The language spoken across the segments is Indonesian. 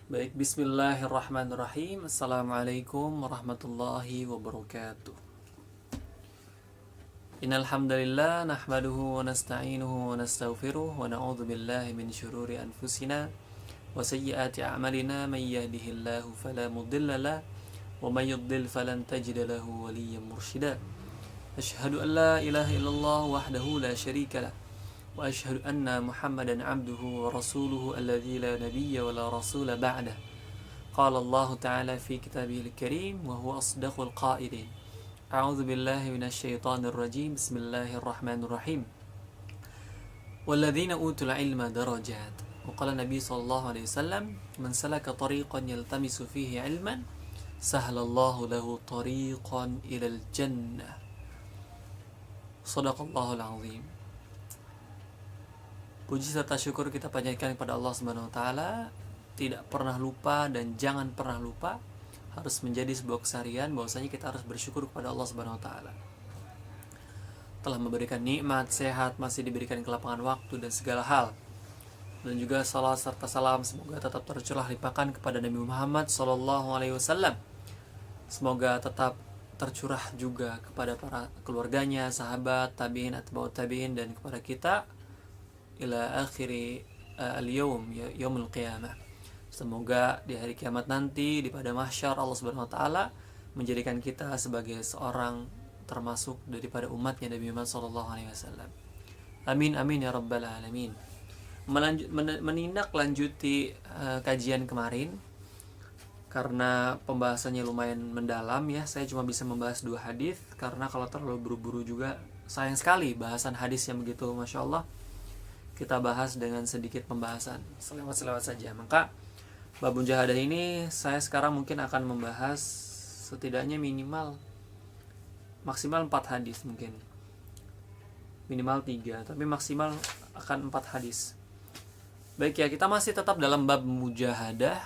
Baik, bismillahirrahmanirrahim. Assalamualaikum warahmatullahi wabarakatuh. Innal hamdalillah nahmaduhu wa nasta'inuhu wa nastaghfiruh wa na'udzu billahi min shururi anfusina wa sayyiati a'malina may yahdihillahu fala mudilla lahu wa may yudlil falan tajida lahu waliyyan mursyida. Asyhadu an la ilaha illallah wahdahu la syarika lah wa asyhadu anna Muhammadan 'abduhu wa rasuluhu alladzi la nabiyya wa la rasula ba'dah. Qala Allah Ta'ala fi kitabihil karim wa huwa asdaqul qa'ilin. A'udzu billahi minasyaitonir rajim. Bismillahirrahmanirrahim. Walladzina utul ilma darajat. Wa qala Nabi sallallahu alaihi wasallam, man salaka tariqan yaltamisu fihi ilman, sahhalallahu lahu tariqan ilal jannah. Shadaqallahul azim. Puji serta syukur kita panjatkan kepada Allah Subhanahu wa taala. Tidak pernah lupa dan jangan pernah lupa, harus menjadi sebuah keseharian bahwasanya kita harus bersyukur kepada Allah Subhanahu wa taala. Telah memberikan nikmat, sehat, masih diberikan kelapangan waktu dan segala hal. Dan juga salat serta salam semoga tetap tercurah limpahkan kepada Nabi Muhammad sallallahu alaihi wasallam. Semoga tetap tercurah juga kepada para keluarganya, sahabat, tabi'in, atba'ut tabi'in, dan kepada kita ila akhiri al-yawm, yaumul qiyamah. Semoga di hari kiamat nanti, di pada mahsyar, Allah Subhanahu wa taala menjadikan kita sebagai seorang termasuk daripada umatnya Nabi Muhammad sallallahu alaihi wasallam. Amin amin ya rabbal alamin. Menindaklanjuti kajian kemarin, karena pembahasannya lumayan mendalam ya, saya cuma bisa membahas 2 hadis karena kalau terlalu buru-buru juga sayang sekali bahasan hadis yang begitu masya Allah kita bahas dengan sedikit pembahasan selewat-selewat saja. Maka bab mujahadah ini saya sekarang mungkin akan membahas setidaknya maksimal 4 hadis, mungkin minimal 3, tapi maksimal akan 4 hadis. Baik ya, kita masih tetap dalam bab mujahadah,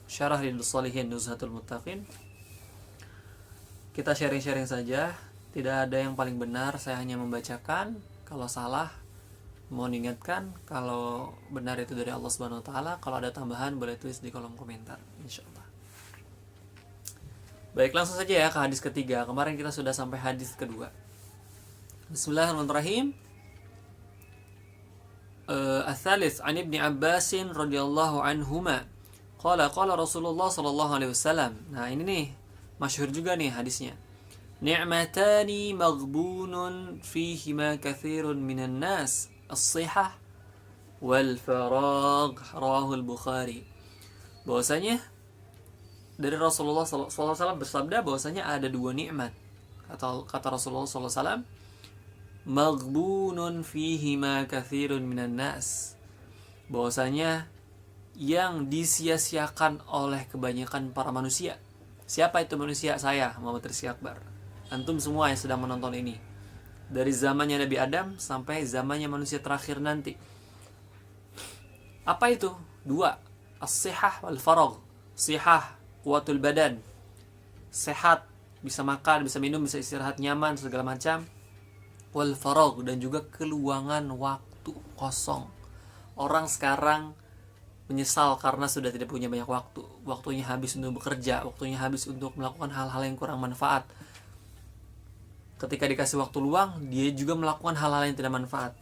syarah Riyadhus Shalihin Nuzhatul Muttaqin. Kita sharing-sharing saja, tidak ada yang paling benar, saya hanya membacakan. Kalau salah mohon ingatkan, kalau benar itu dari Allah Subhanahu wa taala. Kalau ada tambahan boleh tulis di kolom komentar insyaallah. Baik, langsung saja ya ke hadis ketiga. Kemarin kita sudah sampai hadis kedua. Bismillahirrahmanirrahim. Ats-tsalits an Ibnu Abbas radhiyallahu anhuma qala Rasulullah sallallahu alaihi wasallam. Nah, ini nih masyhur juga nih hadisnya. Ni'matani maghbunun fihima katsirun minan nas, as-sihah wal faragh, rawahul Bukhari. Bahwasanya dari Rasulullah SAW bersabda bahwasanya ada 2 nikmat. Kata Rasulullah SAW, maghbunun fihima katsirun minan nas, bahwasanya yang disia-siakan oleh kebanyakan para manusia. Siapa itu manusia? Saya, Muhammad Rizky Akbar. Antum semua yang sedang menonton ini, dari zamannya Nabi Adam sampai zamannya manusia terakhir nanti. Apa itu? 2, as-sihah wal faragh. Sihah, kuatul badan, sehat, bisa makan, bisa minum, bisa istirahat nyaman, segala macam. Wal faragh, dan juga keluangan waktu kosong. Orang sekarang menyesal karena sudah tidak punya banyak waktu. Waktunya habis untuk bekerja, waktunya habis untuk melakukan hal-hal yang kurang manfaat. Ketika dikasih waktu luang, dia juga melakukan hal-hal yang tidak manfaat.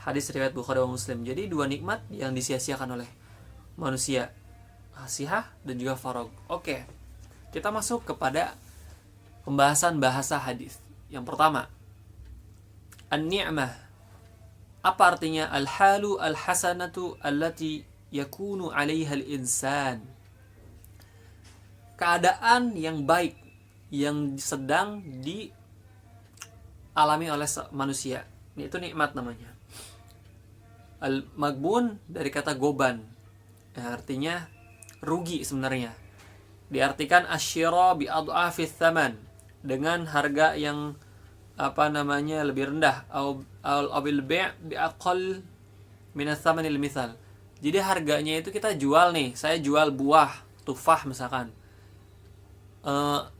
Hadis riwayat Bukhari dan Muslim. Jadi 2 nikmat yang disia-siakan oleh manusia, sihah dan juga faragh. Oke, kita masuk kepada pembahasan bahasa hadis. Yang pertama, an-ni'mah. Apa artinya? Al-halu al-hasanatu allati yakunu 'alaiha al-insan. Keadaan yang baik yang sedang dialami oleh manusia. Itu nikmat namanya. Al-maghbun dari kata goban. Artinya rugi sebenarnya. Diartikan asyira bi adhafi tsaman, dengan harga yang lebih rendah, au bil bai' bi aqall min ats-tsamanil mithal. Jadi harganya itu kita jual nih, saya jual buah tufah misalkan,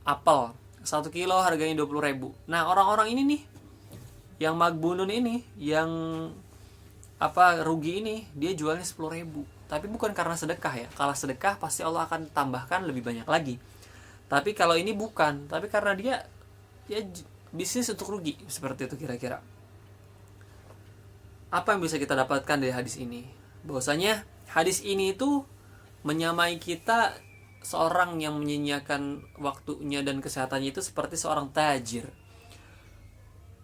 apel 1 kilo harganya 20.000. Nah, orang-orang ini nih yang magbunun ini, yang rugi ini, dia jualnya 10.000. tapi bukan karena sedekah ya. Kalau sedekah pasti Allah akan tambahkan lebih banyak lagi. Tapi kalau ini bukan, tapi karena dia ya bisnis untuk rugi, seperti itu kira-kira. Apa yang bisa kita dapatkan dari hadis ini? Bahwasanya hadis ini itu menyamai kita seorang yang menyia-nyiakan waktunya dan kesehatannya itu seperti seorang tajir.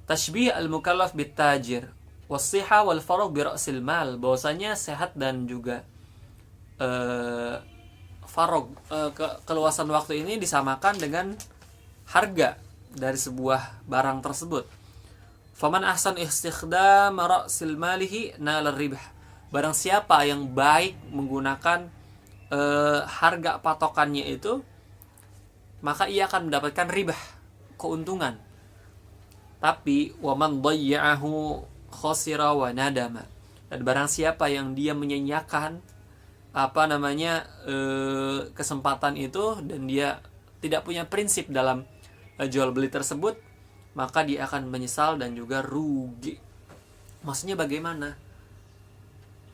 Tashbih al-mukallaf bit tajir, was-siha wal faragh bi ra'sil mal. Bahwasanya sehat dan juga keluasan waktu ini disamakan dengan harga dari sebuah barang tersebut. Faman ahsan istikhdam ra'sil malihi nal ribah. Barang siapa yang baik menggunakan harga patokannya itu, maka ia akan mendapatkan ribah, keuntungan. Tapi waman dhayya'ahu khasira wa nadama. Dan barang siapa yang dia menyia-nyiakan kesempatan itu dan dia tidak punya prinsip dalam jual beli tersebut, maka dia akan menyesal dan juga rugi. Maksudnya bagaimana?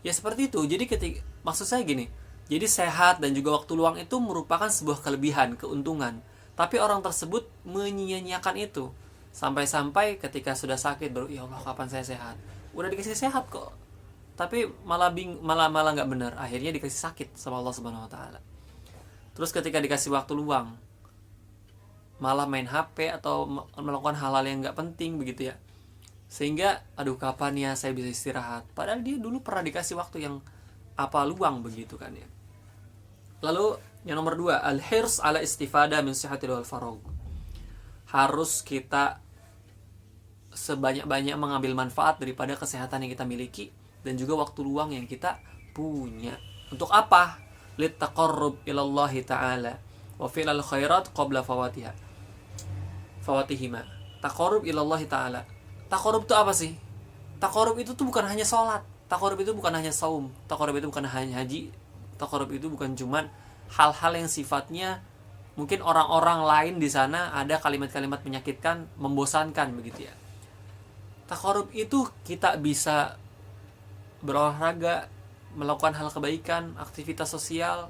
Ya seperti itu. Jadi maksud saya gini, jadi sehat dan juga waktu luang itu merupakan sebuah kelebihan, keuntungan. Tapi orang tersebut menyia-nyiakan itu. Sampai-sampai ketika sudah sakit baru, ya Allah kapan saya sehat? Udah dikasih sehat kok. Tapi malah nggak benar. Akhirnya dikasih sakit sama Allah Subhanahu Wa Taala. Terus ketika dikasih waktu luang, malah main HP atau melakukan hal-hal yang nggak penting begitu ya. Sehingga aduh kapan ya saya bisa istirahat. Padahal dia dulu pernah dikasih waktu yang luang begitu kan ya. Lalu yang nomor 2, al-hirs ala istifada min sihatil wal faragh. Harus kita sebanyak-banyak mengambil manfaat daripada kesehatan yang kita miliki dan juga waktu luang yang kita punya. Untuk apa? Lit taqarrub ilallahi ta'ala wa fi'lal khairat qabla fawatihima. Taqarrub ilallahi ta'ala. Taqarrub itu apa sih? Taqarrub itu tuh bukan hanya sholat. Taqarrub itu bukan hanya saum. Taqarrub itu bukan hanya haji. Taqarrub itu bukan cuman hal-hal yang sifatnya mungkin orang-orang lain di sana ada kalimat-kalimat menyakitkan, membosankan begitu ya. Taqarrub itu kita bisa berolahraga, melakukan hal kebaikan, aktivitas sosial,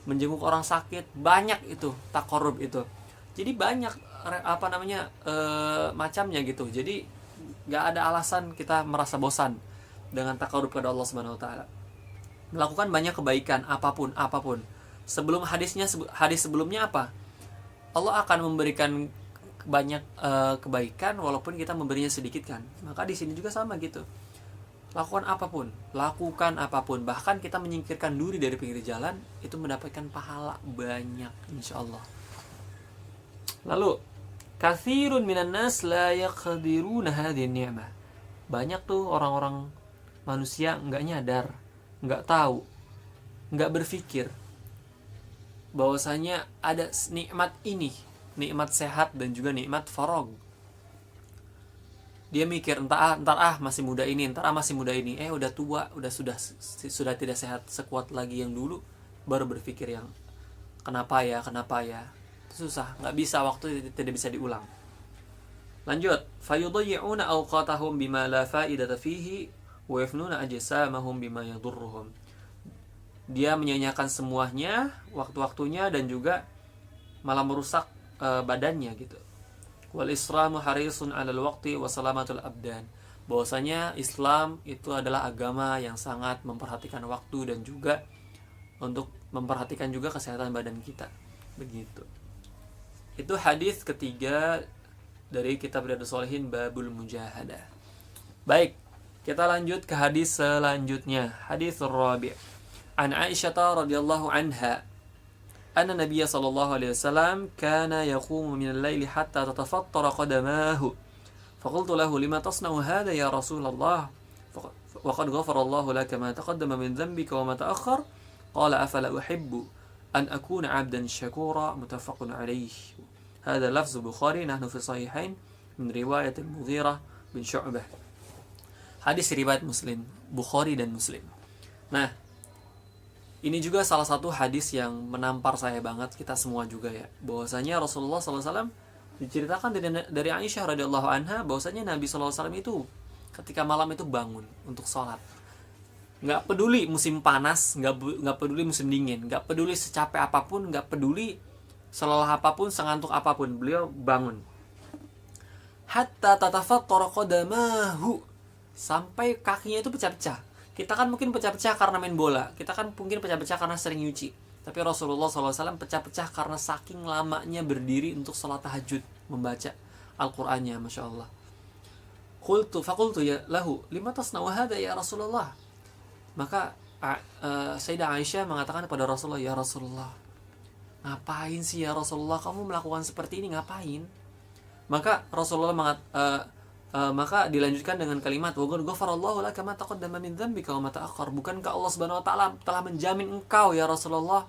menjenguk orang sakit, banyak itu taqarrub itu. Jadi banyak macamnya gitu. Jadi nggak ada alasan kita merasa bosan dengan taqarrub kepada Allah Subhanahu Wa Taala. Melakukan banyak kebaikan apapun. Sebelum hadis sebelumnya apa? Allah akan memberikan banyak kebaikan walaupun kita memberinya sedikit kan. Maka di sini juga sama gitu. Lakukan apapun, bahkan kita menyingkirkan duri dari pinggir jalan itu mendapatkan pahala banyak insyaallah. Lalu katsirun minan nas la yaqdiruna hadhihi ni'mah. Banyak tuh orang-orang manusia enggak nyadar, enggak tahu, enggak berpikir bahwasanya ada nikmat ini, nikmat sehat dan juga nikmat faragh. Dia mikir entar masih muda ini, udah tua, sudah tidak sehat sekuat lagi yang dulu, baru berpikir yang kenapa ya. Itu susah, nggak bisa, waktu tidak bisa diulang. Lanjut, fayudayyi'una awqatahum bima la fa'idata fihi wa yafnuna ajsamahum bima yadurruhum. Dia menyanyiakan semuanya, waktu-waktunya dan juga malah merusak badannya gitu. Wal Islamu harisun 'alal waqti wa salamatul abdan. Bahwasanya Islam itu adalah agama yang sangat memperhatikan waktu dan juga untuk memperhatikan juga kesehatan badan kita. Begitu. Itu hadis ketiga dari kitab Riyadhus Shalihin babul mujahadah. Baik, kita lanjut ke hadis selanjutnya. Hadis rabi'. An Aisyah radhiyallahu anha أن النبي صلى الله عليه وسلم كان يقوم من الليل حتى تتفطر قدماه فقلت له لما تصنع هذا يا رسول الله وقد غفر الله لك ما تقدم من ذنبك وما تأخر قال أفلا أحب أن أكون عبدا شكورا متفق عليه. هذا لفظ البخاري نحن في صحيحين من رواية المغيرة بن شعبة. Hadis riwayat Muslim, Bukhari dan Muslim. Nah, ini juga salah satu hadis yang menampar saya banget, kita semua juga ya. Bahwasanya Rasulullah SAW diceritakan dari Aisyah radhiyallahu anha bahwasanya Nabi SAW itu ketika malam itu bangun untuk sholat. Nggak peduli musim panas, nggak peduli musim dingin, nggak peduli secapek apapun, nggak peduli selelah apapun, sengantuk apapun, beliau bangun. Hatta tatafattara qadamahu, sampai kakinya itu pecah-pecah. Kita kan mungkin pecah-pecah karena main bola, kita kan mungkin pecah-pecah karena sering nyuci. Tapi Rasulullah SAW pecah-pecah karena saking lamanya berdiri untuk sholat tahajud, membaca Al-Qur'annya, Masya Allah. Fakultu ya lahu, lima tasna'u hadha ya Rasulullah. Maka Sayyidah Aisyah mengatakan kepada Rasulullah, ya Rasulullah, ngapain sih ya Rasulullah kamu melakukan seperti ini, ngapain? Maka Rasulullah maka dilanjutkan dengan kalimat, wa ghafarallahu laka ma taqaddama min dzambika wa ma ta'akhkhar. Bukankah Allah Subhanahu wa taala telah menjamin engkau ya Rasulullah,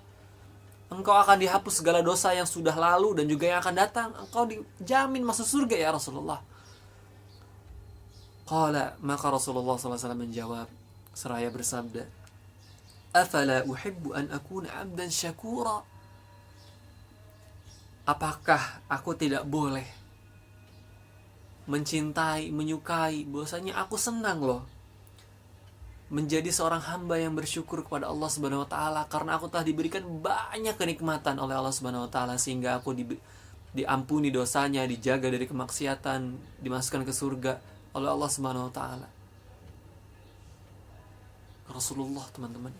engkau akan dihapus segala dosa yang sudah lalu dan juga yang akan datang, engkau dijamin masuk surga ya Rasulullah. Qala, maka Rasulullah SAW menjawab seraya bersabda, afala uhibbu an akuna 'abdan syakura. Apakah aku tidak boleh mencintai, menyukai, bahwasanya aku senang loh menjadi seorang hamba yang bersyukur kepada Allah Subhanahu wa taala, karena aku telah diberikan banyak kenikmatan oleh Allah Subhanahu wa taala sehingga aku diampuni dosanya, dijaga dari kemaksiatan, dimasukkan ke surga oleh Allah Subhanahu wa taala. Rasulullah, teman-teman,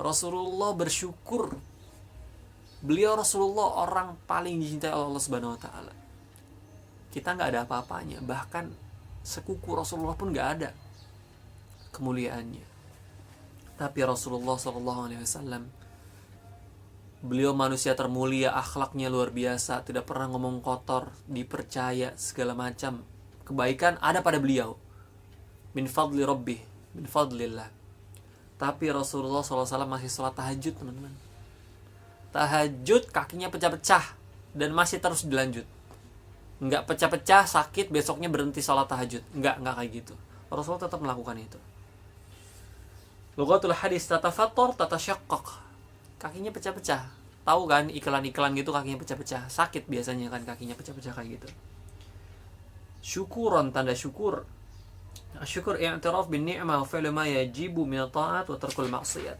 Rasulullah bersyukur. Beliau Rasulullah orang paling dicintai oleh Allah Subhanahu wa taala. Kita nggak ada apa-apanya, bahkan sekuku Rasulullah pun nggak ada kemuliaannya. Tapi Rasulullah SAW, beliau manusia termulia, akhlaknya luar biasa, tidak pernah ngomong kotor, dipercaya segala macam kebaikan ada pada beliau. Min fadli rabbih, min fadlillah. Tapi Rasulullah SAW masih sholat tahajud, teman-teman. Tahajud kakinya pecah-pecah dan masih terus dilanjut. Nggak pecah-pecah, sakit, besoknya berhenti sholat tahajud. Nggak kayak gitu. Rasulullah tetap melakukan itu. Lughatul hadis, tatafattor, tatasyaqqaq. Kakinya pecah-pecah. Tahu kan iklan-iklan gitu kakinya pecah-pecah. Sakit biasanya kan kakinya pecah-pecah kayak gitu. Syukuran, tanda syukur. Syukur i'tiraf bin ni'mah wa fi'lu ma yajibu min ta'at wa tarkul maksiyat.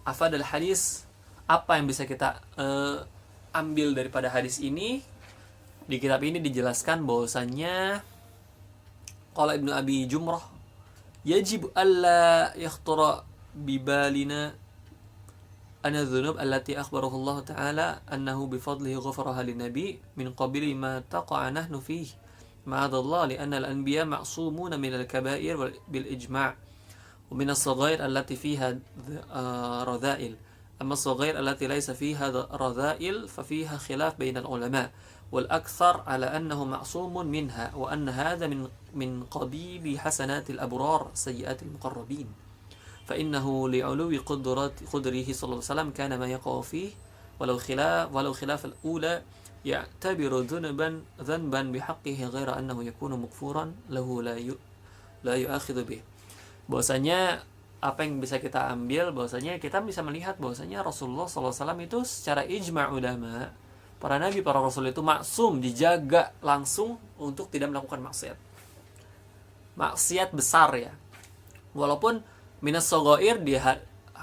Afadal hadis, apa yang bisa kita ambil daripada hadis ini? Di kitab ini dijelaskan bahwasannya qala Ibnu Abi Jumrah, yajib alla yakhtara bibalina anna dhunub allati akhbarahu Allah Ta'ala annahu bifadlihi ghafaraha lin-nabi min qabili ma taqa'a nahnu fihi ma'adallah li'anna al-anbiya ma'sumuna min al-kaba'ir bil ijma' wa min as-saghair allati fiha radha'il. Amma as-saghair allati laysa fiha radha'il fa fiha khilaf bain al-ulama' والأكثر على أنه معصوم منها وأن هذا من قبيل حسنات الأبرار سيئات المقربين فإنه لعلو قدره صلى الله عليه وسلم كان ما يقع فيه ولو خلاف الأولى يعتبر ذنبا بحقه غير أنه يكون مغفورا له لا يؤاخذ به. Bahwasanya apa yang bisa kita ambil, bahwasanya kita bisa melihat bahwasanya Rasulullah SAW itu secara ijma' ulama, para nabi, para rasul itu maksum, dijaga langsung untuk tidak melakukan maksiat. Maksiat besar ya. Walaupun minas shaghair, di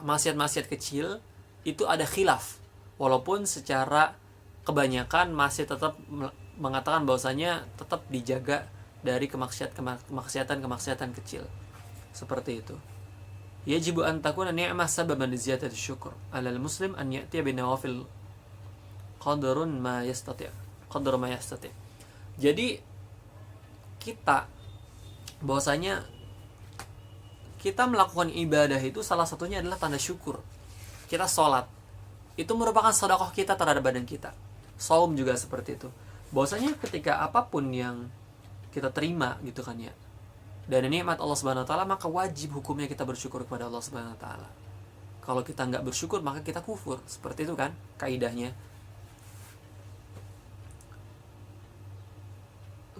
maksiat-maksiat kecil itu ada khilaf. Walaupun secara kebanyakan masih tetap mengatakan bahwasanya tetap dijaga dari kemaksiatan kecil. Seperti itu. Yajibu an takuna ni'mah sababan li ziyadati syukur 'alal muslim an ya'tiya bin nawafil qadar ma yastati'. Jadi kita bahwasanya kita melakukan ibadah itu salah satunya adalah tanda syukur. Kita sholat itu merupakan sedekah kita terhadap badan kita. Saum juga seperti itu. Bahwasanya ketika apapun yang kita terima gitu kan ya, dan nikmat Allah Subhanahu wa taala, maka wajib hukumnya kita bersyukur kepada Allah Subhanahu wa taala. Kalau kita nggak bersyukur maka kita kufur. Seperti itu kan kaidahnya.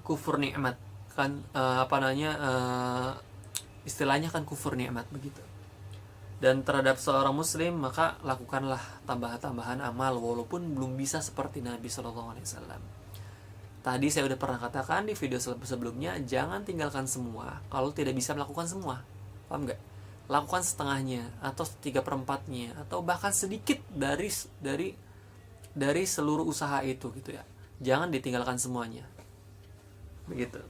Kufur nikmat kan istilahnya kan kufur nikmat begitu. Dan terhadap seorang muslim maka lakukanlah tambahan-tambahan amal walaupun belum bisa seperti Nabi SAW. Tadi saya udah pernah katakan di video sebelumnya, jangan tinggalkan semua kalau tidak bisa melakukan semua. paham nggak? Lakukan setengahnya atau 3/4-nya atau bahkan sedikit dari seluruh usaha itu gitu ya. Jangan ditinggalkan semuanya. Begitu.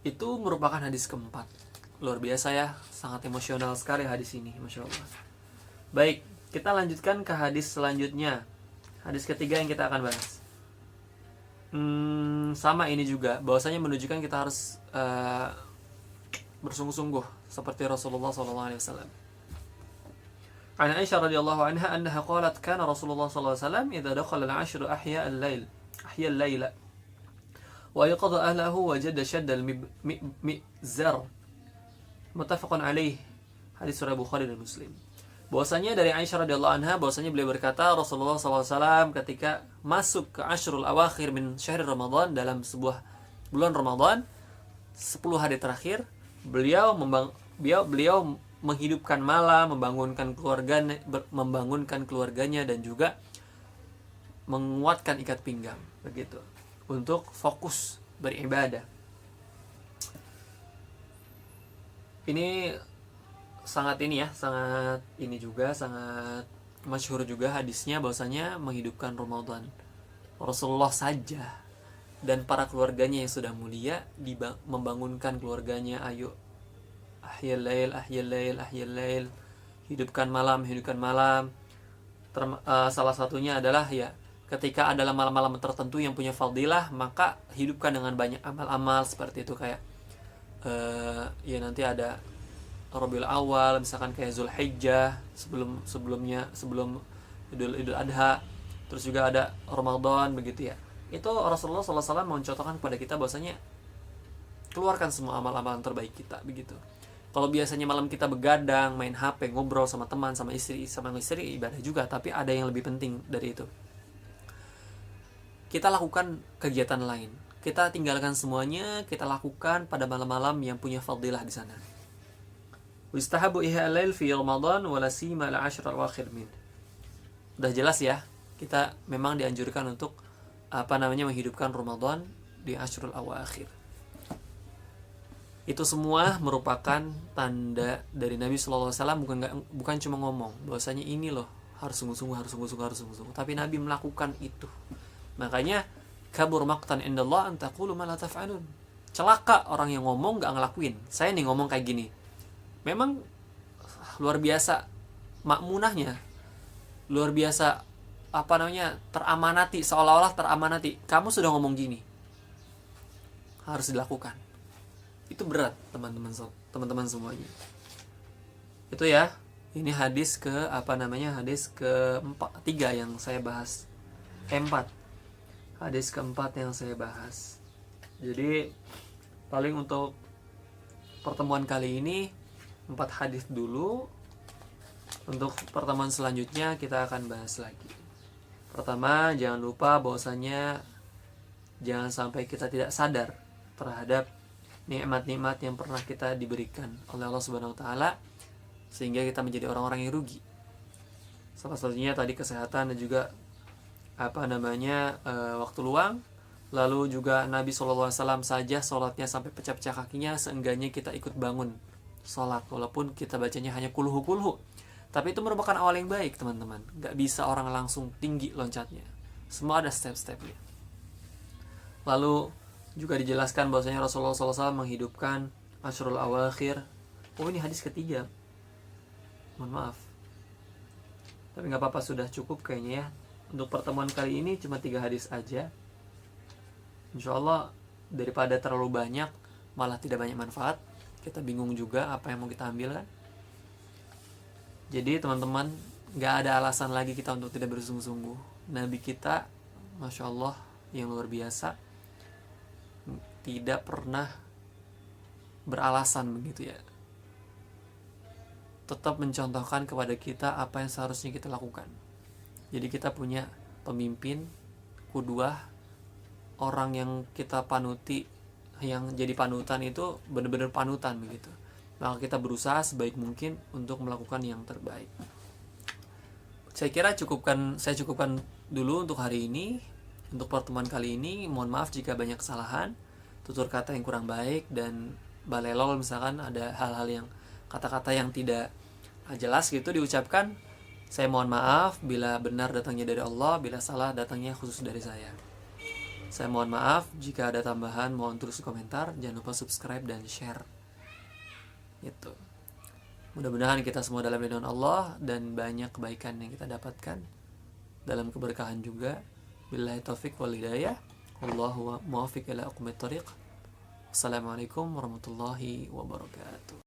Itu merupakan hadis keempat. Luar biasa ya, sangat emosional sekali hadis ini, Masya Allah. Baik, kita lanjutkan ke hadis selanjutnya. Hadis ketiga yang kita akan bahas. Sama ini juga, bahwasanya menunjukkan kita harus bersungguh-sungguh seperti Rasulullah SAW. An Aisyah radhiyallahu anha annaha qalat kana Rasulullah sallallahu alaihi wasallam idza dakhala al-'ashru ahya al-laila wa yaqadha ahlahu wa jadda shadda al-mizar. Muttafaqun alaih. Hadis surah Bukhari dan Muslim. Bahwasanya dari Aisyah radhiyallahu anha, bahwasanya beliau berkata Rasulullah SAW ketika masuk ke Ashrul Awakhir min syahr Ramadan, dalam sebuah bulan Ramadan 10 hari terakhir, beliau menghidupkan malam, membangunkan keluarganya dan juga menguatkan ikat pinggang, begitu, untuk fokus beribadah. Ini sangat masyhur juga hadisnya, bahwasanya menghidupkan Ramadan. Rasulullah saja dan para keluarganya yang sudah mulia membangunkan keluarganya, ayo ahyal lail, hidupkan malam. Salah satunya adalah ya ketika adalah malam-malam tertentu yang punya fadilah, maka hidupkan dengan banyak amal-amal seperti itu, kayak ya nanti ada Rabiul Awal, misalkan kayak Zulhijjah, sebelum Idul Adha, terus juga ada Ramadan, begitu ya. Itu Rasulullah SAW mencontohkan kepada kita bahwasanya keluarkan semua amal-amal terbaik kita, begitu. Kalau biasanya malam kita begadang, main HP, ngobrol sama teman, sama istri ibadah juga, tapi ada yang lebih penting dari itu. Kita lakukan kegiatan lain. Kita tinggalkan semuanya, kita lakukan pada malam-malam yang punya fadilah di sana. Wistahabu ihalail fi Ramadan wala sima al-ashr al-akhir min. Udah jelas ya, kita memang dianjurkan untuk menghidupkan Ramadan di Ashrul Awakhir. Itu semua merupakan tanda dari Nabi sallallahu alaihi wasallam, bukan cuma ngomong bahwasanya ini loh harus sungguh-sungguh, tapi Nabi melakukan itu. Makanya kabur maqtan indallah an taqulu ma la taf'alun. Celaka orang yang ngomong gak ngelakuin. Saya nih ngomong kayak gini, memang luar biasa makmunahnya, luar biasa teramanati, seolah-olah teramanati. Kamu sudah ngomong gini, harus dilakukan. Itu berat, teman-teman semuanya. Itu ya, ini hadis ke-3 yang saya bahas. Hadis keempat yang saya bahas. Jadi paling untuk pertemuan kali ini 4 hadis dulu. Untuk pertemuan selanjutnya kita akan bahas lagi. Pertama, jangan lupa bahwasanya jangan sampai kita tidak sadar terhadap nikmat-nikmat yang pernah kita diberikan oleh Allah Subhanahu wa taala sehingga kita menjadi orang-orang yang rugi. Salah satunya tadi kesehatan dan juga waktu luang. Lalu juga Nabi SAW saja sholatnya sampai pecah-pecah kakinya, seenggaknya kita ikut bangun sholat walaupun kita bacanya hanya kulhu. Tapi itu merupakan awal yang baik, teman-teman. Gak bisa orang langsung tinggi loncatnya, semua ada step-stepnya. Lalu juga dijelaskan bahwasanya Rasulullah SAW menghidupkan Ashrul Awakhir. Oh, ini hadis ketiga, mohon maaf, tapi gak apa-apa, sudah cukup kayaknya ya. Untuk pertemuan kali ini cuma 3 hadis aja. Insya Allah daripada terlalu banyak malah tidak banyak manfaat, kita bingung juga apa yang mau kita ambil kan. Jadi teman-teman, gak ada alasan lagi kita untuk tidak bersungguh-sungguh. Nabi kita, Masya Allah, yang luar biasa, tidak pernah beralasan begitu ya, tetap mencontohkan kepada kita apa yang seharusnya kita lakukan. Jadi kita punya pemimpin, qudwah, orang yang kita panuti, yang jadi panutan itu benar-benar panutan begitu. Maka kita berusaha sebaik mungkin untuk melakukan yang terbaik. Saya kira saya cukupkan dulu untuk hari ini. Untuk pertemuan kali ini, mohon maaf jika banyak kesalahan, tutur kata yang kurang baik, dan balelol, misalkan ada hal-hal yang kata-kata yang tidak jelas gitu diucapkan, saya mohon maaf bila benar datangnya dari Allah, bila salah datangnya khusus dari saya. Saya mohon maaf jika ada tambahan, mohon tulis di komentar, jangan lupa subscribe dan share. Gitu. Mudah-mudahan kita semua dalam lindungan Allah dan banyak kebaikan yang kita dapatkan dalam keberkahan juga. Billahi taufik wal hidayah. Wallahu muwaffiq ila aqwamit thoriq. Assalamualaikum warahmatullahi wabarakatuh.